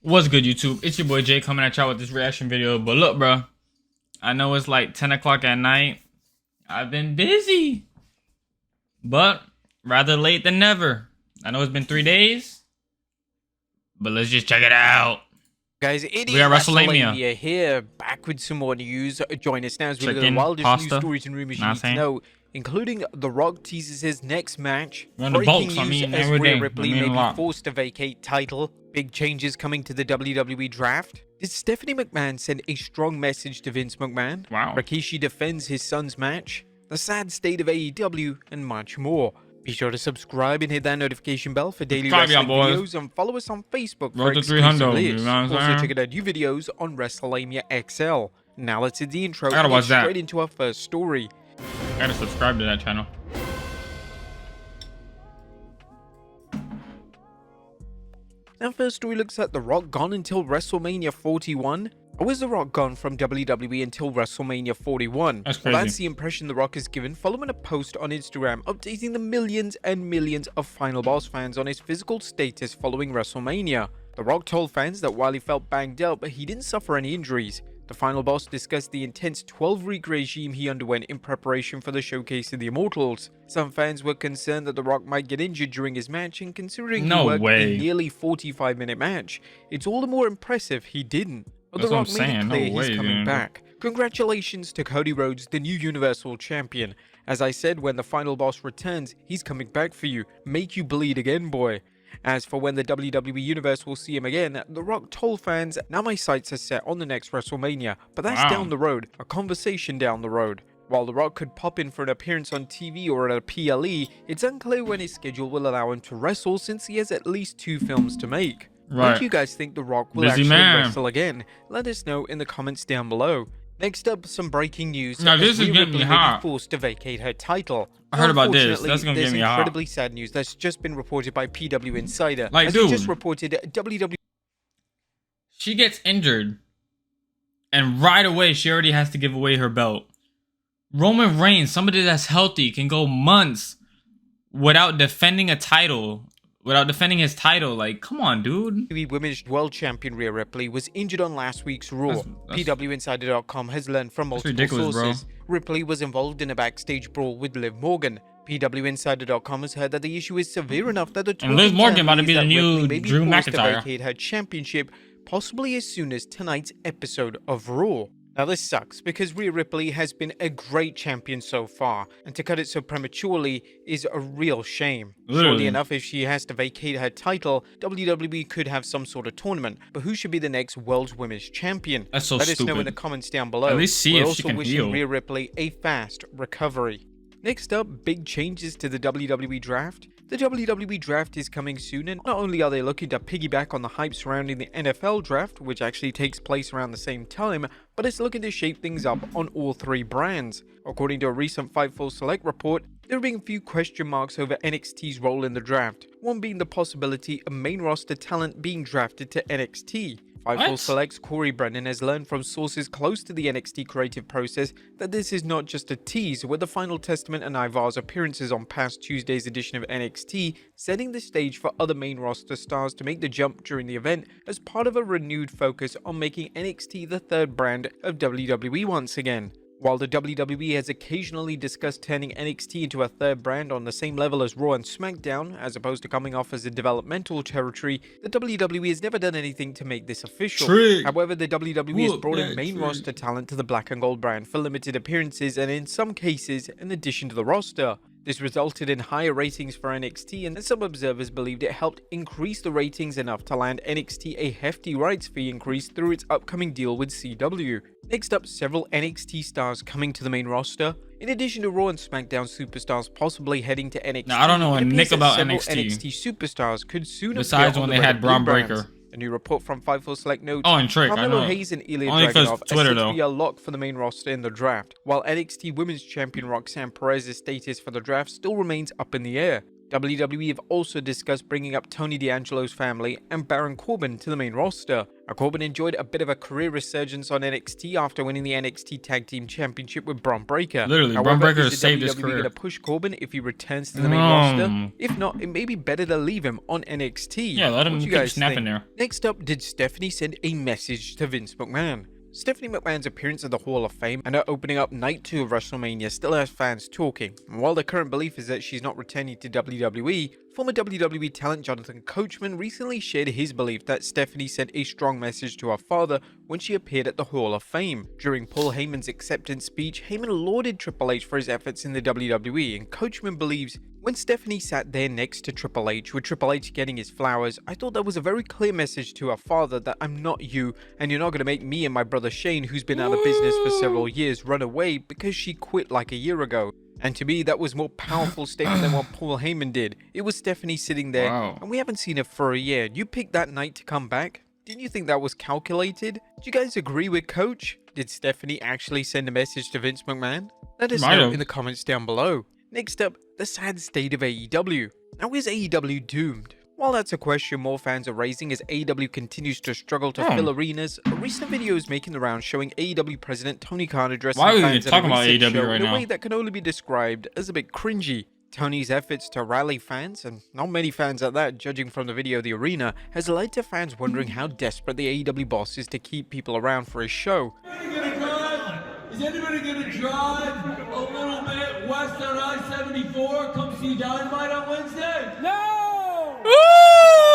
What's good, YouTube? It's your boy Jay coming at y'all with this reaction video. But look, bro, I know it's like 10 o'clock at night. I've been busy, but rather late than never. I know it's been 3 days, but let's just check it out. Guys, it is We are WrestleMania here, back with some more news. Join us now as we look at the Chicken, wildest pasta, news stories and rumors you need to know, including The Rock teases his next match, Run the breaking bolts, I news mean, as every Rhea day. Ripley I mean, may a be lot. forced to vacate title, big changes coming to the WWE draft. Did Stephanie McMahon send a strong message to Vince McMahon? Wow. Rikishi defends his son's match, the sad state of AEW, and much more. Be sure to subscribe and hit that notification bell for daily wrestling videos, and follow us on Facebook for exclusive lists. Also check out new videos on WrestleMania XL. Now let's hit the intro I gotta and watch get that. straight into our first story. I gotta subscribe to that channel. Our first story looks at The Rock gone until WrestleMania 41. Or was The Rock gone from WWE until WrestleMania 41? That's Well, crazy. that's the impression The Rock has given following a post on Instagram updating the millions and millions of Final Boss fans on his physical status following WrestleMania. The Rock told fans that while he felt banged up, he didn't suffer any injuries. The Final Boss discussed the intense 12-week regime he underwent in preparation for the Showcase of the Immortals. Some fans were concerned that The Rock might get injured during his match, and considering No he worked way. a nearly 45-minute match, it's all the more impressive he didn't. But That's The what Rock I'm made saying. it No clear he's way, coming dude. back. Congratulations to Cody Rhodes, the new Universal Champion. As I said, when the Final Boss returns, he's coming back for you. Make you bleed again, boy. As for when the WWE Universe will see him again, The Rock told fans, now my sights are set on the next WrestleMania, but that's Wow. down the road, a conversation down the road. While The Rock could pop in for an appearance on TV or at a PLE, it's unclear when his schedule will allow him to wrestle since he has at least 2 films to make. When Right. do you guys think The Rock will Busy actually man. wrestle again? Let us know in the comments down below. Next up, some breaking news. Now, as this is Rhea getting me Ripley may be hot. forced to vacate her title. I heard about this. Unfortunately, That's gonna get there's me hot. incredibly sad news that's just been reported by PW Insider. Like, as dude. he just reported, WWE She gets injured, and right away she already has to give away her belt. Roman Reigns, somebody that's healthy, can go months without defending a title, without defending his title. Like, come on, dude. Women's World Champion Rhea Ripley was injured on last week's Raw. PWInsider.com has learned from multiple ridiculous, bro. sources. Ripley was involved in a backstage brawl with Liv Morgan. PWInsider.com has heard that the issue is severe enough that the And Liv Morgan about to be the that new Ripley may be Drew forced to McIntyre. vacate her championship, possibly as soon as tonight's episode of Raw. Now this sucks because Rhea Ripley has been a great champion so far, and to cut it so prematurely is a real shame. Surely Literally. enough, if she has to vacate her title, WWE could have some sort of tournament, but who should be the next World's Women's Champion? That's so Let us know in stupid. the comments down below. At least see We're if also she can wishing heal. Rhea Ripley a fast recovery. Next up, big changes to the WWE Draft. The WWE Draft is coming soon, and not only are they looking to piggyback on the hype surrounding the NFL Draft, which actually takes place around the same time, but it's looking to shape things up on all 3 brands. According to a recent Fightful Select report, there have been a few question marks over NXT's role in the draft, one being the possibility of main roster talent being drafted to NXT. Fightful What? Select's Corey Brennan has learned from sources close to the NXT creative process that this is not just a tease, with the Final Testament and Ivar's appearances on past Tuesday's edition of NXT setting the stage for other main roster stars to make the jump during the event as part of a renewed focus on making NXT the 3rd brand of WWE once again. While the WWE has occasionally discussed turning NXT into a 3rd brand on the same level as Raw and SmackDown, as opposed to coming off as a developmental territory, the WWE has never done anything to make this official. Trick. However, the WWE has Whoop brought in that main trick. roster talent to the Black and Gold brand for limited appearances and in some cases, an addition to the roster. This resulted in higher ratings for NXT, and some observers believed it helped increase the ratings enough to land NXT a hefty rights fee increase through its upcoming deal with CW. Next up, several NXT stars coming to the main roster. In addition to Raw and SmackDown superstars possibly heading to NXT, Now, I don't know a it appears nick that about several NXT. NXT superstars could soon Besides appear on when the they red had and blue Braun brands. Breaker. A new report from Fightful Select notes, Oh, and Trick, I Carmelo know. Hayes and Ilya Only 'cause Dragunov are Twitter, set to though. be a lock for the main roster in the draft, while NXT Women's Champion Roxanne Perez's status for the draft still remains up in the air. WWE have also discussed bringing up Tony D'Angelo's family and Baron Corbin to the main roster. Corbin enjoyed a bit of a career resurgence on NXT after winning the NXT Tag Team Championship with Braun Breaker. Literally, However, Braun Breaker is the saved his WWE career. going to push Corbin if he returns to the main roster? If not, it may be better to leave him on NXT. Yeah, let him What you keep guys snapping think? there. Next up, did Stephanie send a message to Vince McMahon? Stephanie McMahon's appearance at the Hall of Fame and her opening up Night 2 of WrestleMania still has fans talking. And while the current belief is that she's not returning to WWE, former WWE talent Jonathan Coachman recently shared his belief that Stephanie sent a strong message to her father when she appeared at the Hall of Fame. During Paul Heyman's acceptance speech, Heyman lauded Triple H for his efforts in the WWE, and Coachman believes when Stephanie sat there next to Triple H, with Triple H getting his flowers, I thought that was a very clear message to her father that I'm not you, and you're not going to make me and my brother Shane, who's been out of business for several years, run away because she quit like a year ago. And to me, that was more powerful statement than what Paul Heyman did. It was Stephanie sitting there, and we haven't seen her for a year. You picked that night to come back? Didn't you think that was calculated? Do you guys agree with Coach? Did Stephanie actually send a message to Vince McMahon? Let us know in the comments down below. Next up, the sad state of AEW. Now, is AEW doomed? While that's a question more fans are raising as AEW continues to struggle to fill arenas, a recent video is making the rounds showing AEW President Tony Khan addressing fans at a recent show in a way that can only be described as a bit cringy. Tony's efforts to rally fans, and not many fans at that judging from the video the arena, has led to fans wondering how desperate the AEW boss is to keep people around for his show. Is anybody gonna drive a little bit west on I-74? Come see Dynamite on Wednesday? No!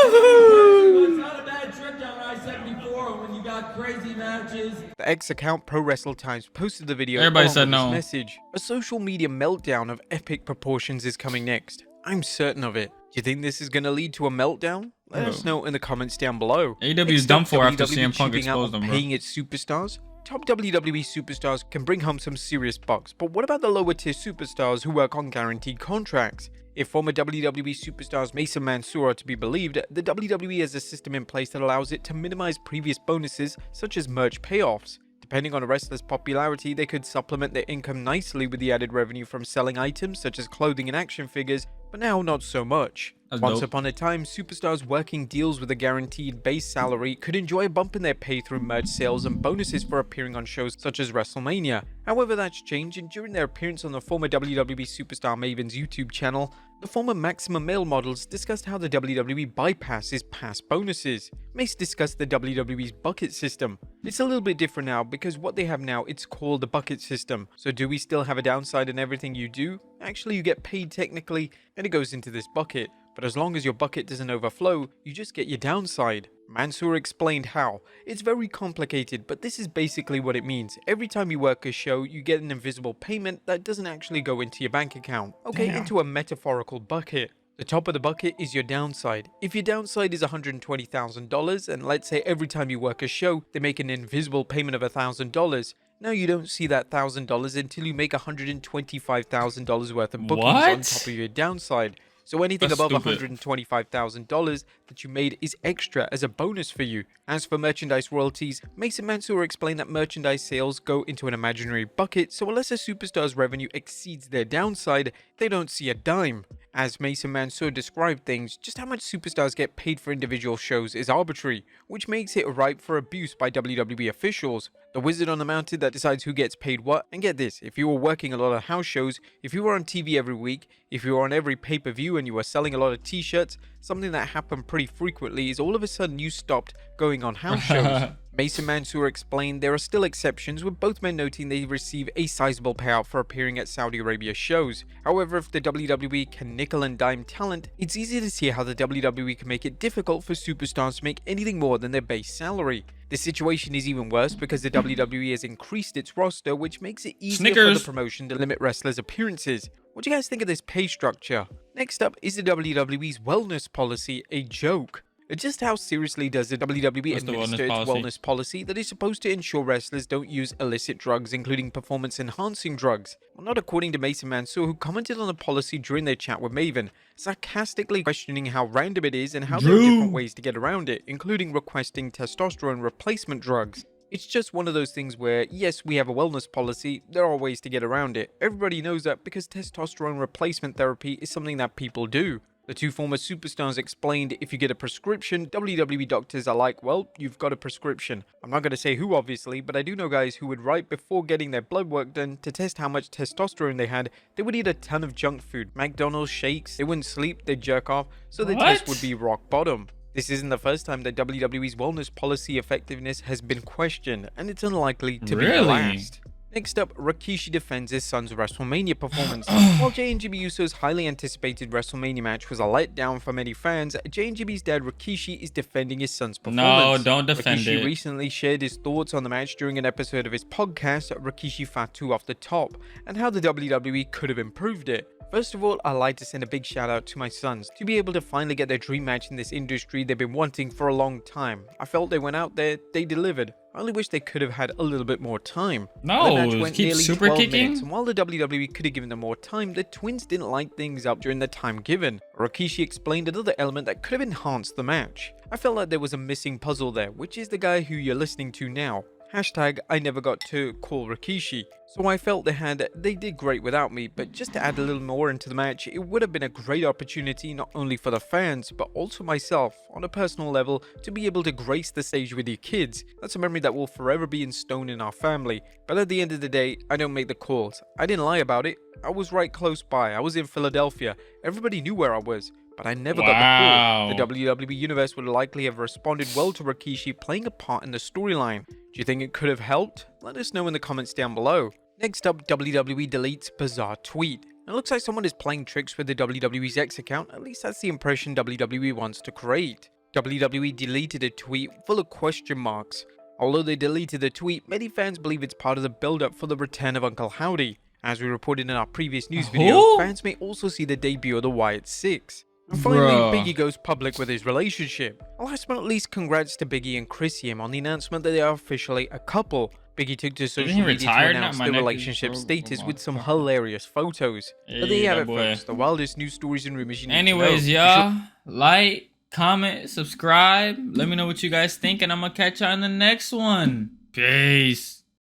It's not a bad trip down I-74 when you got crazy matches. The X account Pro Wrestle Times posted the video. Everybody said no. Message. A social media meltdown of epic proportions is coming next. I'm certain of it. Do you think this is gonna lead to a meltdown? Let us know in the comments down below. AEW is done for after CM Punk exposed them, bro. Paying its superstars? Top WWE superstars can bring home some serious bucks, but what about the lower tier superstars who work on guaranteed contracts? If former WWE superstars Mason Mansoor are to be believed, the WWE has a system in place that allows it to minimize previous bonuses such as merch payoffs. Depending on a wrestler's popularity, they could supplement their income nicely with the added revenue from selling items such as clothing and action figures, but now not so much. Once upon a time, superstars working deals with a guaranteed base salary could enjoy a bump in their pay through merch sales and bonuses for appearing on shows such as WrestleMania. However, that's changed, and during their appearance on the former WWE superstar Maven's YouTube channel, the former Maximum Male models discussed how the WWE bypasses past bonuses. Mace discussed the WWE's bucket system. It's a little bit different now because what they have now, it's called the bucket system. So do we still have a downside in everything you do? Actually, you get paid technically, and it goes into this bucket. But as long as your bucket doesn't overflow, you just get your downside. Mansoor explained how. It's very complicated, but this is basically what it means. Every time you work a show, you get an invisible payment that doesn't actually go into your bank account. Okay, into a metaphorical bucket. The top of the bucket is your downside. If your downside is $120,000, and let's say every time you work a show, they make an invisible payment of $1,000, now you don't see that $1,000 until you make $125,000 worth of bookings on top of your downside. So anything above $125,000 that you made is extra as a bonus for you. As for merchandise royalties, Mason Mansoor explained that merchandise sales go into an imaginary bucket, so unless a superstar's revenue exceeds their downside, they don't see a dime. As Mason Mansoor described things, just how much superstars get paid for individual shows is arbitrary, which makes it ripe for abuse by WWE officials. The wizard on the mountain that decides who gets paid what, and get this, if you were working a lot of house shows, if you were on TV every week, if you were on every pay-per-view and you were selling a lot of t-shirts, something that happened pretty frequently is all of a sudden you stopped going on house shows. Mason Mansoor explained there are still exceptions, with both men noting they receive a sizable payout for appearing at Saudi Arabia shows. However, if the WWE can nickel and dime talent, it's easy to see how the WWE can make it difficult for superstars to make anything more than their base salary. This situation is even worse because the WWE has increased its roster, which makes it easier for the promotion to limit wrestlers' appearances. What do you guys think of this pay structure? Next up, is the WWE's wellness policy a joke? Just how seriously does the WWE administer its wellness policy that is supposed to ensure wrestlers don't use illicit drugs, including performance-enhancing drugs? Well, not according to Mason Mansoor, who commented on the policy during their chat with Maven, sarcastically questioning how random it is and how there are different ways to get around it, including requesting testosterone replacement drugs. It's just one of those things where, yes, we have a wellness policy, there are ways to get around it. Everybody knows that because testosterone replacement therapy is something that people do. The two former superstars explained if you get a prescription, WWE doctors are like, well, you've got a prescription. I'm not going to say who obviously, but I do know guys who would right before getting their blood work done to test how much testosterone they had, they would eat a ton of junk food, McDonald's, shakes, they wouldn't sleep, they'd jerk off, so the test would be rock bottom. This isn't the first time that WWE's wellness policy effectiveness has been questioned, and it's unlikely to be the last. Next up, Rikishi defends his son's WrestleMania performance. While Jey and Jimmy Uso's highly anticipated WrestleMania match was a letdown for many fans, Jey and Jimmy's dad Rikishi is defending his son's performance. No, don't defend Rikishi it. recently shared his thoughts on the match during an episode of his podcast, Rikishi Fatu Off the Top, and how the WWE could have improved it. First of all, I'd like to send a big shout out to my sons. To be able to finally get their dream match in this industry they've been wanting for a long time. I felt they went out there, they delivered. I only wish they could have had a little bit more time. No, the match went keep nearly super 12 kicking. minutes, and while the WWE could have given them more time, the twins didn't light things up during the time given. Rikishi explained another element that could have enhanced the match. I felt like there was a missing puzzle there, which is the guy who you're listening to now. Hashtag I never got to call Rikishi. So I felt they did great without me, but just to add a little more into the match, it would have been a great opportunity not only for the fans, but also myself, on a personal level, to be able to grace the stage with your kids. That's a memory that will forever be in stone in our family. But at the end of the day, I don't make the calls. I didn't lie about it. I was right close by. I was in Philadelphia. Everybody knew where I was. But I never got the call. The WWE Universe would likely have responded well to Rikishi playing a part in the storyline. Do you think it could have helped? Let us know in the comments down below. Next up, WWE deletes bizarre tweet. It looks like someone is playing tricks with the WWE's X account, at least that's the impression WWE wants to create. WWE deleted a tweet full of question marks. Although they deleted the tweet, many fans believe it's part of the build-up for the return of Uncle Howdy. As we reported in our previous news video, fans may also see the debut of the Wyatt Six. And finally, Biggie goes public with his relationship. Last but not least, congrats to Biggie and Chrissy on the announcement that they are officially a couple. Biggie took to social media to announce their relationship status with some hilarious photos. But there you have it, folks. The wildest news stories and rumors you need to know. Anyways, y'all, like, comment, subscribe. Let me know what you guys think, and I'm gonna catch y'all in the next one. Peace.